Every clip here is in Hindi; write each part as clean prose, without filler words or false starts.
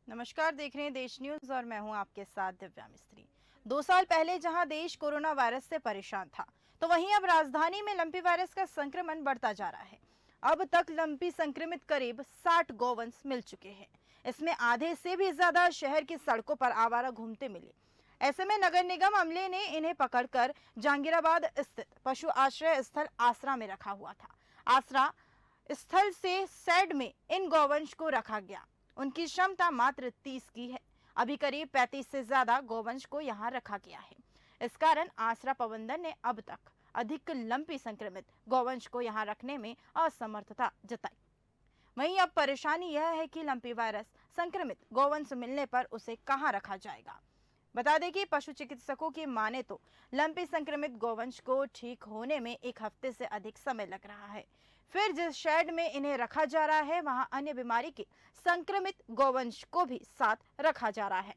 नमस्कार, देख रहे हैं देश न्यूज और मैं हूं आपके साथ दिव्या मिस्त्री। 2 साल पहले जहां देश कोरोना वायरस से परेशान था, तो वहीं अब राजधानी में लंपी वायरस का संक्रमण बढ़ता जा रहा है। अब तक लंपी संक्रमित करीब 60 गौवंश मिल चुके हैं। इसमें आधे से भी ज्यादा शहर की सड़कों पर आवारा घूमते मिले। ऐसे में नगर निगम अमले ने इन्हें पकड़कर जहांगीराबाद स्थित पशु आश्रय स्थल आसरा में रखा हुआ था। आसरा स्थल से शेड में इन गौवंश को रखा गया। उनकी क्षमता मात्र 30 की है। अभी करीब 35 से ज्यादा गौवंश को यहाँ रखा गया है। इस कारण आसरा प्रबंधन ने अब तक अधिक लंपी संक्रमित गौवंश को यहाँ रखने में असमर्थता जताई। वहीं अब परेशानी यह है कि लंपी वायरस संक्रमित गौवंश मिलने पर उसे कहाँ रखा जाएगा। बता दें कि पशु चिकित्सकों की माने तो लंपी संक्रमित गौवंश को ठीक होने में 1 हफ्ते से अधिक समय लग रहा है। फिर जिस शेड में इन्हें रखा जा रहा है, वहां अन्य बीमारी के संक्रमित गौवंश को भी साथ रखा जा रहा है।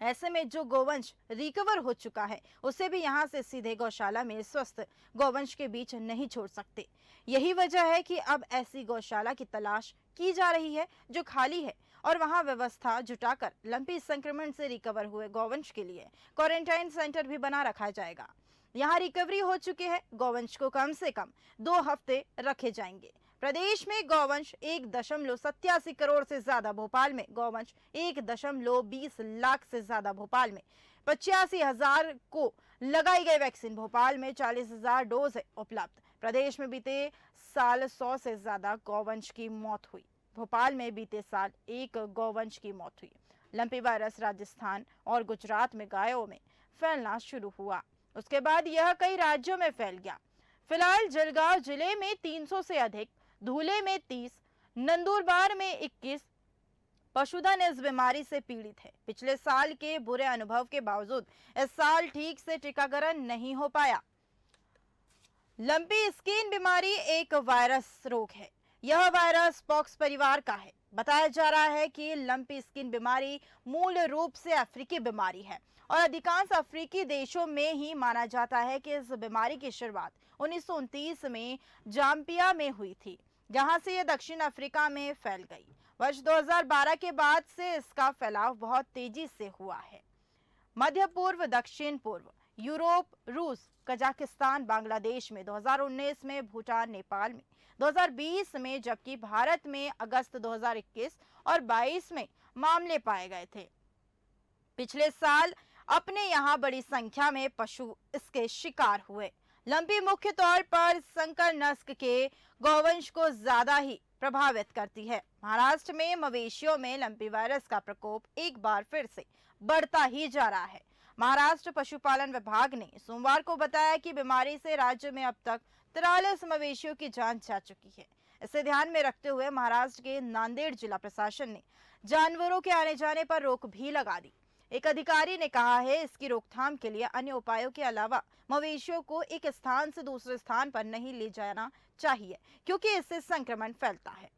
ऐसे में जो गौवंश रिकवर हो चुका है, उसे भी यहां से सीधे गौशाला में स्वस्थ गौवंश के बीच नहीं छोड़ सकते। यही वजह है कि अब ऐसी गौशाला की तलाश की जा रही है जो खाली है, और वहां व्यवस्था जुटाकर लंपी संक्रमण से रिकवर हुए गौवंश के लिए क्वारंटाइन सेंटर भी बना रखा जाएगा। यहाँ रिकवरी हो चुके हैं गौवंश को कम से कम 2 हफ्ते रखे जाएंगे। प्रदेश में गौवंश 1.87 करोड़ से ज्यादा, भोपाल में गौवंश 1.20 लाख से ज्यादा, भोपाल में 85,000 को लगाई गई वैक्सीन, भोपाल में 40,000 डोज है उपलब्ध। प्रदेश में बीते साल 100 से ज्यादा गौवंश की मौत हुई। भोपाल में बीते साल 1 गौवंश की मौत हुई। लंपी वायरस राजस्थान और गुजरात में गायों में फैलना शुरू हुआ, उसके बाद यह कई राज्यों में फैल गया। फिलहाल जलगांव जिले में 300 से अधिक, धुले में 30, नंदुरबार में 21 पशुधन इस बीमारी से पीड़ित है। पिछले साल के बुरे अनुभव के बावजूद इस साल ठीक से टीकाकरण नहीं हो पाया। लंपी स्किन बीमारी एक वायरस रोग है। यह वायरस पॉक्स परिवार का है। बताया जा रहा है कि लंपी स्किन बीमारी मूल रूप से अफ्रीकी बीमारी है और अधिकांश अफ्रीकी देशों में ही माना जाता है कि इस बीमारी की शुरुआत 1929 में जाम्बिया में हुई थी, जहां से यह दक्षिण अफ्रीका में फैल गई। वर्ष 2012 के बाद से इसका फैलाव बहुत तेजी से हुआ है। मध्य पूर्व, दक्षिण पूर्व, यूरोप, रूस, कजाकिस्तान, बांग्लादेश में 2019 में, भूटान, नेपाल में 2020 में, जबकि भारत में अगस्त 2021 और 22 में मामले पाए गए थे। पिछले साल अपने यहाँ बड़ी संख्या में पशु इसके शिकार हुए। लंपी मुख्य तौर पर संकर नस्ल के गौवंश को ज्यादा ही प्रभावित करती है। महाराष्ट्र में मवेशियों में लंपी वायरस का प्रकोप एक बार फिर से बढ़ता ही जा रहा है। महाराष्ट्र पशुपालन विभाग ने सोमवार को बताया कि बीमारी से राज्य में अब तक 43 मवेशियों की जान जा चुकी है। इसे ध्यान में रखते हुए महाराष्ट्र के नांदेड़ जिला प्रशासन ने जानवरों के आने जाने पर रोक भी लगा दी। एक अधिकारी ने कहा है, इसकी रोकथाम के लिए अन्य उपायों के अलावा मवेशियों को एक स्थान से दूसरे स्थान पर नहीं ले जाना चाहिए, क्योंकि इससे संक्रमण फैलता है।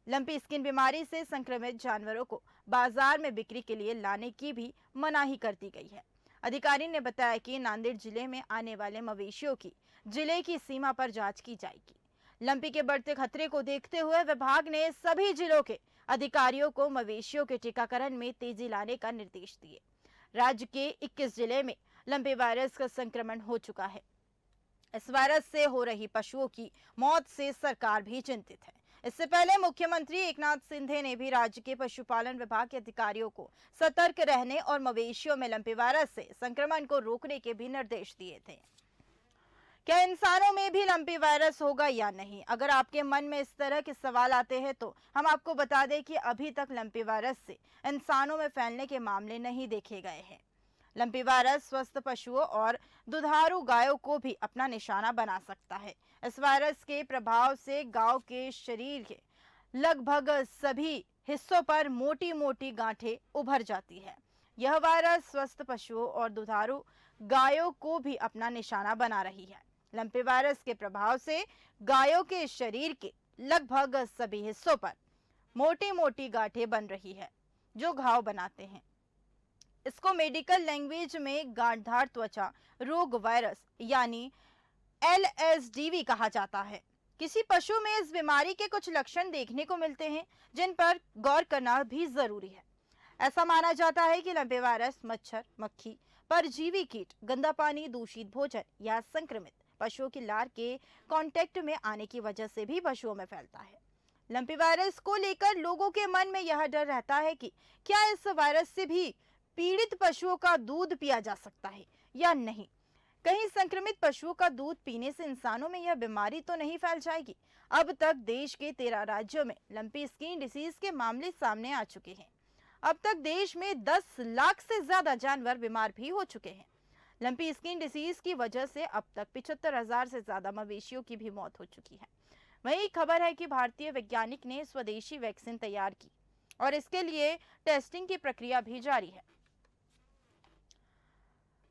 लंपी स्किन बीमारी से संक्रमित जानवरों को बाजार में बिक्री के लिए लाने की भी मनाही कर दी गई है। अधिकारी ने बताया कि नांदेड़ जिले में आने वाले मवेशियों की जिले की सीमा पर जांच की जाएगी। लंपी के बढ़ते खतरे को देखते हुए विभाग ने सभी जिलों के अधिकारियों को मवेशियों के टीकाकरण में तेजी लाने का निर्देश दिए। राज्य के 21 जिले में लंपी वायरस का संक्रमण हो चुका है। इस वायरस से हो रही पशुओं की मौत से सरकार भी चिंतित है। इससे पहले मुख्यमंत्री एकनाथ शिंदे ने भी राज्य के पशुपालन विभाग के अधिकारियों को सतर्क रहने और मवेशियों में लंपी वायरस से संक्रमण को रोकने के भी निर्देश दिए थे। क्या इंसानों में भी लंपी वायरस होगा या नहीं? अगर आपके मन में इस तरह के सवाल आते हैं तो हम आपको बता दें कि अभी तक लंपी वायरस से इंसानों में फैलने के मामले नहीं देखे गए हैं। लंपी वायरस स्वस्थ पशुओं और दुधारू गायों को भी अपना निशाना बना सकता है। इस वायरस के प्रभाव से गायों के शरीर के लगभग सभी हिस्सों पर मोटी मोटी गांठें उभर जाती है। यह वायरस स्वस्थ पशुओं और दुधारू गायों को भी अपना निशाना बना रही है। लंपी वायरस के प्रभाव से गायों के शरीर के लगभग सभी हिस्सों पर मोटी मोटी गांठें बन रही है, जो घाव बनाते हैं। इसको मेडिकल लैंग्वेज में गांठदार त्वचा रोग वायरस यानी LSDV कहा जाता है। किसी पशु में इस बीमारी के कुछ लक्षण देखने को मिलते हैं, जिन पर गौर करना भी जरूरी है। ऐसा माना जाता है कि लंपी वायरस मच्छर, मक्खी, परजीवी कीट, गंदा पानी, दूषित भोजन या संक्रमित पशुओं की लार के कांटेक्ट में आने की वजह से भी पशुओं में फैलता है। लंपी वायरस को लेकर लोगों के मन में यह डर रहता है कि क्या इस वायरस से भी पीड़ित पशुओं का दूध पिया जा सकता है या नहीं। कहीं संक्रमित पशुओं का दूध पीने से इंसानों में यह बीमारी तो नहीं फैल जाएगी। अब तक देश के 13 राज्यों में लंपी स्किन डिसीज के मामले सामने आ चुके हैं। अब तक देश में 10 लाख से ज्यादा जानवर बीमार भी हो चुके हैं। लंपी स्किन डिसीज की वजह से अब तक 75,000 से ज्यादा मवेशियों की भी मौत हो चुकी है। वही खबर है कि भारतीय वैज्ञानिक ने स्वदेशी वैक्सीन तैयार की और इसके लिए टेस्टिंग की प्रक्रिया भी जारी है।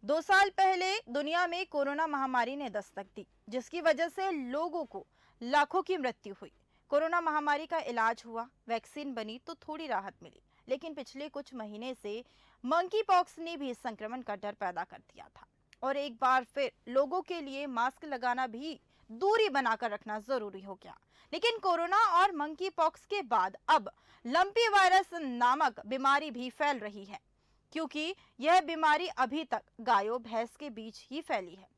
2 साल पहले दुनिया में कोरोना महामारी ने दस्तक दी, जिसकी वजह से लोगों को लाखों की मृत्यु हुई। कोरोना महामारी का इलाज हुआ, वैक्सीन बनी तो थोड़ी राहत मिली, लेकिन पिछले कुछ महीने से मंकी पॉक्स ने भी संक्रमण का डर पैदा कर दिया था और एक बार फिर लोगों के लिए मास्क लगाना भी दूरी बनाकर रखना जरूरी हो गया। लेकिन कोरोना और मंकी पॉक्स के बाद अब लंपी वायरस नामक बीमारी भी फैल रही है, क्योंकि यह बीमारी अभी तक गायों भैंस के बीच ही फैली है।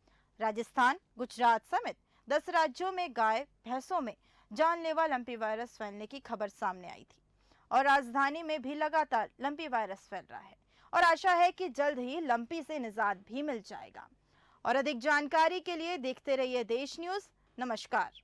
राजस्थान, गुजरात समेत 10 राज्यों में गाय भैंसों में जानलेवा लंपी वायरस फैलने की खबर सामने आई थी और राजधानी में भी लगातार लंपी वायरस फैल रहा है और आशा है कि जल्द ही लंपी से निजात भी मिल जाएगा। और अधिक जानकारी के लिए देखते रहिए देश न्यूज। नमस्कार।